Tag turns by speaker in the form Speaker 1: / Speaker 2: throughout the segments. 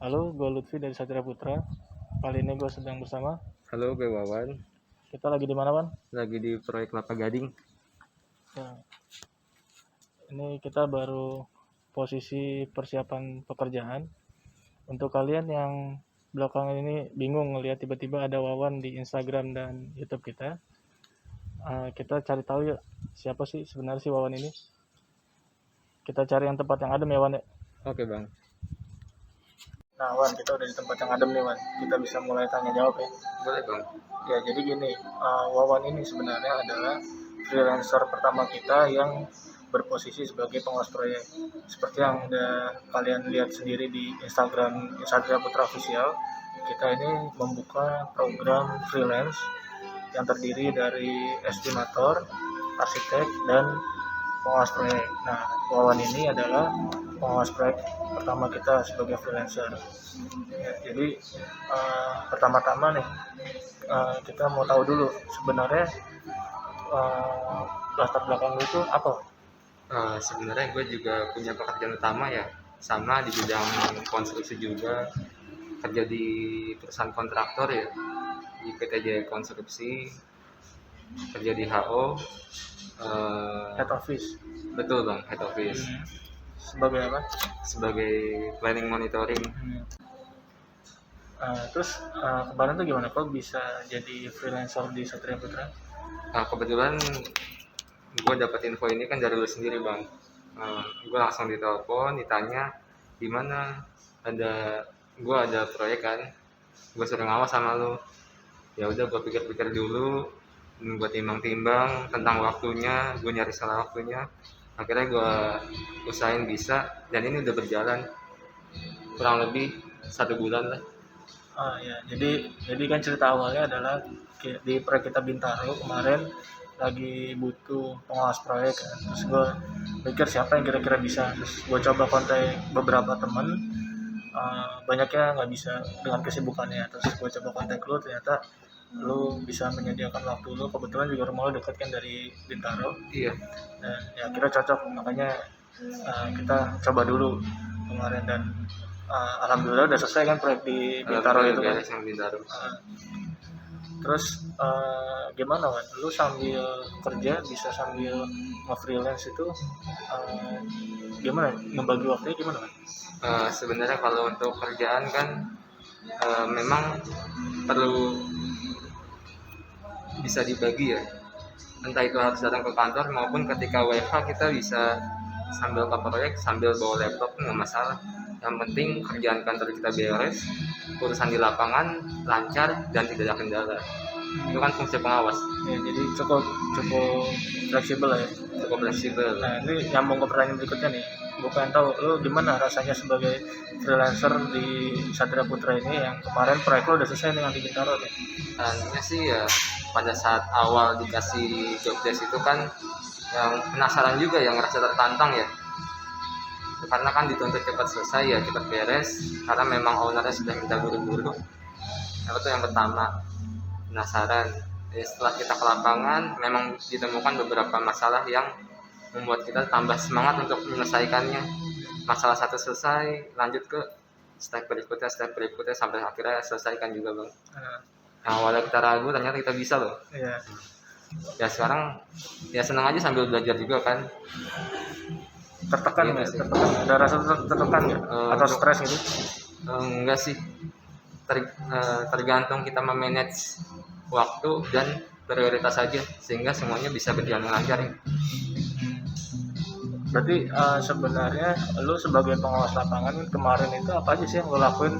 Speaker 1: Halo, gue Lutfi dari Satria Putra. Kali ini gue sedang bersama.
Speaker 2: Halo, gue Wawan.
Speaker 1: Kita lagi di mana, Wan?
Speaker 2: Lagi di proyek Kelapa Gading.
Speaker 1: Ya, ini kita baru posisi persiapan pekerjaan. Untuk kalian yang belakangan ini bingung ngelihat tiba-tiba ada Wawan di Instagram dan YouTube kita, kita cari tahu ya siapa sih sebenarnya si Wawan ini. Kita cari yang tempat yang adem ya, Wan.
Speaker 2: Oke, Bang.
Speaker 1: Nah, Wan, kita udah di tempat yang adem nih, Wan. Kita bisa mulai tanya jawab ya.
Speaker 2: Boleh, Bang.
Speaker 1: Ya, jadi gini, Wawan ini sebenarnya adalah freelancer pertama kita yang berposisi sebagai pengawas proyek. Seperti yang udah kalian lihat sendiri di Instagram Satria Putra Official, kita ini membuka program freelance yang terdiri dari estimator, arsitek, dan pengawas proyek. Nah, Wawan ini adalah pengawas proyek pertama kita sebagai freelancer. Ya, jadi pertama-tama nih kita mau tahu dulu sebenarnya latar belakang lu itu apa?
Speaker 2: Sebenarnya gue juga punya pekerjaan utama ya, sama di bidang konstruksi juga, kerja di perusahaan kontraktor ya, di PT Jaya Konstruksi, kerja di HO.
Speaker 1: Head office.
Speaker 2: Betul, Bang, head office.
Speaker 1: Sebagai apa?
Speaker 2: Sebagai planning monitoring.
Speaker 1: Terus kemarin tuh gimana kok bisa jadi freelancer di Satria Putra?
Speaker 2: Kebetulan gue dapet info ini kan dari lu sendiri, Bang. Gue langsung ditelepon, ditanya di mana gue ada proyek kan, gue suruh ngawas sama lu. Ya udah, gue pikir-pikir dulu, gue timbang-timbang tentang waktunya, gue nyari salah waktunya. Akhirnya gue usahain bisa, dan ini udah berjalan kurang lebih 1 bulan lah.
Speaker 1: Ya, jadi kan cerita awalnya adalah di proyek kita Bintaro kemarin lagi butuh pengawas proyek kan. Terus gue pikir siapa yang kira-kira bisa, terus gue coba kontak beberapa temen, banyaknya nggak bisa dengan kesibukannya. Terus gue coba kontak lu, ternyata lu bisa menyediakan waktu lu, kebetulan juga rumah lu dekat kan dari Bintaro.
Speaker 2: Iya.
Speaker 1: Dan ya kira cocok, makanya kita coba dulu kemarin, dan alhamdulillah udah selesai kan proyek di Bintaro itu kan. Terus gimana kan? Lu sambil kerja bisa sambil nge-freelance itu gimana? Ngebagi waktunya gimana kan?
Speaker 2: Sebenarnya kalau untuk kerjaan kan memang perlu bisa dibagi ya. Entah itu harus datang ke kantor maupun ketika WFH kita bisa sambil ke proyek sambil bawa laptop, nggak masalah. Yang penting kerjaan kantor kita beres, urusan di lapangan lancar dan tidak ada kendala. Itu kan fungsi pengawas.
Speaker 1: Ya, jadi cukup fleksibel ya.
Speaker 2: Cukup fleksibel.
Speaker 1: Nah, ini nyambung ke pertanyaan berikutnya nih. Gue pengen tahu lu gimana rasanya sebagai freelancer di Satria Putra ini, yang kemarin proyek lu udah selesai dengan di Bintaro nih.
Speaker 2: Tanya sih ya, pada saat awal dikasih job desk itu kan yang penasaran juga, yang ngerasa tertantang ya, karena kan dituntut cepat selesai ya, cepat beres, karena memang ownernya sudah minta buru-buru. Itu yang pertama, penasaran. Setelah kita ke lapangan memang ditemukan beberapa masalah yang membuat kita tambah semangat untuk menyelesaikannya. Masalah satu selesai, lanjut ke step berikutnya sampai akhirnya selesaikan juga, Bang. Nah, awalnya kita ragu, ternyata kita bisa loh.
Speaker 1: Iya.
Speaker 2: Ya sekarang ya senang aja sambil belajar juga kan.
Speaker 1: Tertekan nggak? Tertekan? Ada rasa tertekan nggak? Atau stres gitu?
Speaker 2: Enggak sih. Tergantung kita memanage waktu dan prioritas saja, sehingga semuanya bisa berjalan lancar ya.
Speaker 1: Berarti sebenarnya lu sebagai pengawas lapangan kemarin itu apa aja sih yang lu lakuin?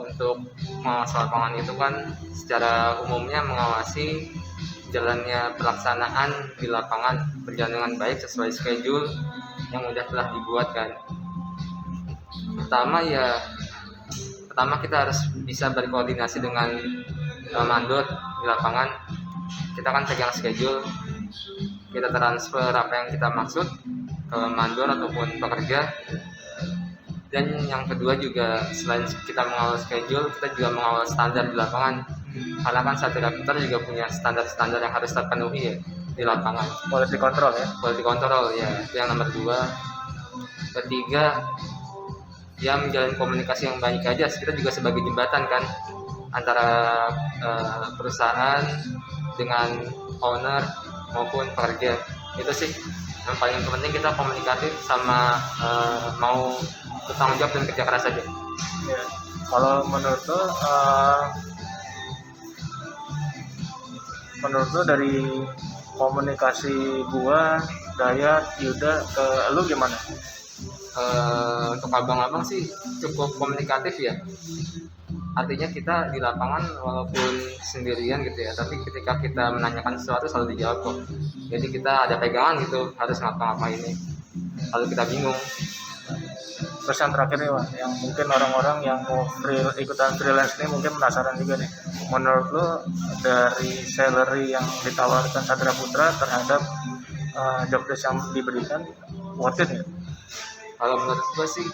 Speaker 2: Untuk pengawas lapangan itu kan secara umumnya mengawasi jalannya pelaksanaan di lapangan berjalan dengan baik sesuai schedule yang udah telah dibuat kan. Pertama kita harus bisa berkoordinasi dengan mandor di lapangan. Kita kan pegang schedule, kita transfer apa yang kita maksud ke mandor ataupun pekerja. Dan yang kedua juga, selain kita mengawal schedule, kita juga mengawal standar di lapangan. Karena kan Satria Putra juga punya standar-standar yang harus terpenuhi ya di lapangan.
Speaker 1: Quality control ya?
Speaker 2: Quality control ya, itu yang nomor 2. Ketiga, ya menjalin komunikasi yang baik aja. Kita juga sebagai jembatan kan antara perusahaan dengan owner maupun pekerja. Itu sih yang paling penting, kita komunikatif sama mau bertanggung jawab dan kerja keras aja.
Speaker 1: Ya. Kalau menurut lo dari komunikasi gua, Dayat, Yuda ke lu gimana?
Speaker 2: Untuk abang-abang sih cukup komunikatif ya. Artinya kita di lapangan walaupun sendirian gitu ya, tapi ketika kita menanyakan sesuatu selalu dijawab kok. Jadi kita ada pegangan gitu, harus ngapa-ngapain ini kalau kita bingung.
Speaker 1: Terus yang terakhir nih, Wan, yang mungkin orang-orang yang mau ikutan freelance ini mungkin penasaran juga nih. Menurut lo dari salary yang ditawarkan Satria Putra terhadap job desk yang diberikan worth it nggak?
Speaker 2: Kalau menurut gue sih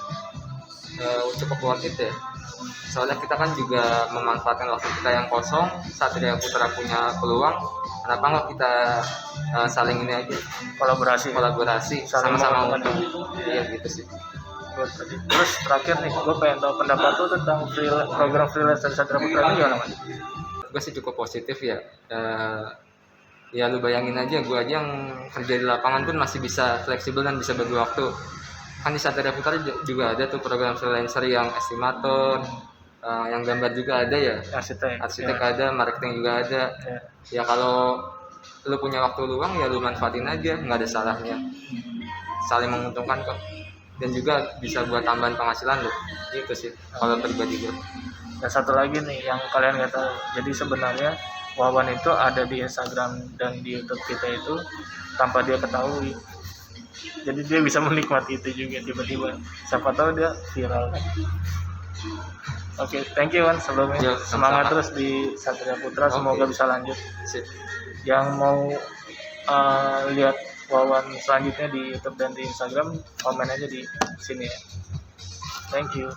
Speaker 2: cukup worth it ya. Soalnya kita kan juga memanfaatkan waktu kita yang kosong. Satria Putra punya peluang, kenapa nggak kita saling ini aja,
Speaker 1: Kolaborasi. Saling
Speaker 2: sama-sama
Speaker 1: menguntungkan.
Speaker 2: untung. Iya gitu sih.
Speaker 1: Terus terakhir nih, gue pengen tahu pendapat lo tentang program freelance dari Satria Putra ini gimana, Mas?
Speaker 2: Gue sih cukup positif ya. Ya lu bayangin aja, gue aja yang kerja di lapangan pun masih bisa fleksibel dan bisa bagi waktu. Kan di Satria Putra juga ada tuh program freelancer yang estimator, yang gambar juga ada ya, arsitek ya. Ada, marketing juga ada ya. Ya kalau lu punya waktu luang ya lu manfaatin aja, nggak ada salahnya, saling menguntungkan kok, dan juga bisa buat tambahan penghasilan lu. Itu sih kalau pribadi gue.
Speaker 1: Dan satu lagi nih yang kalian nggak tahu, jadi sebenarnya Wawan itu ada di Instagram dan di YouTube kita itu tanpa dia ketahui. Jadi dia bisa menikmati itu juga tiba-tiba. Siapa tahu dia viral kan. Oke, thank you Wan sebelumnya.
Speaker 2: Yo,
Speaker 1: semangat terus di Satria Putra, semoga bisa lanjut.
Speaker 2: Sip.
Speaker 1: Yang mau lihat Wawan selanjutnya di YouTube dan di Instagram, komen aja di sini ya. Thank you.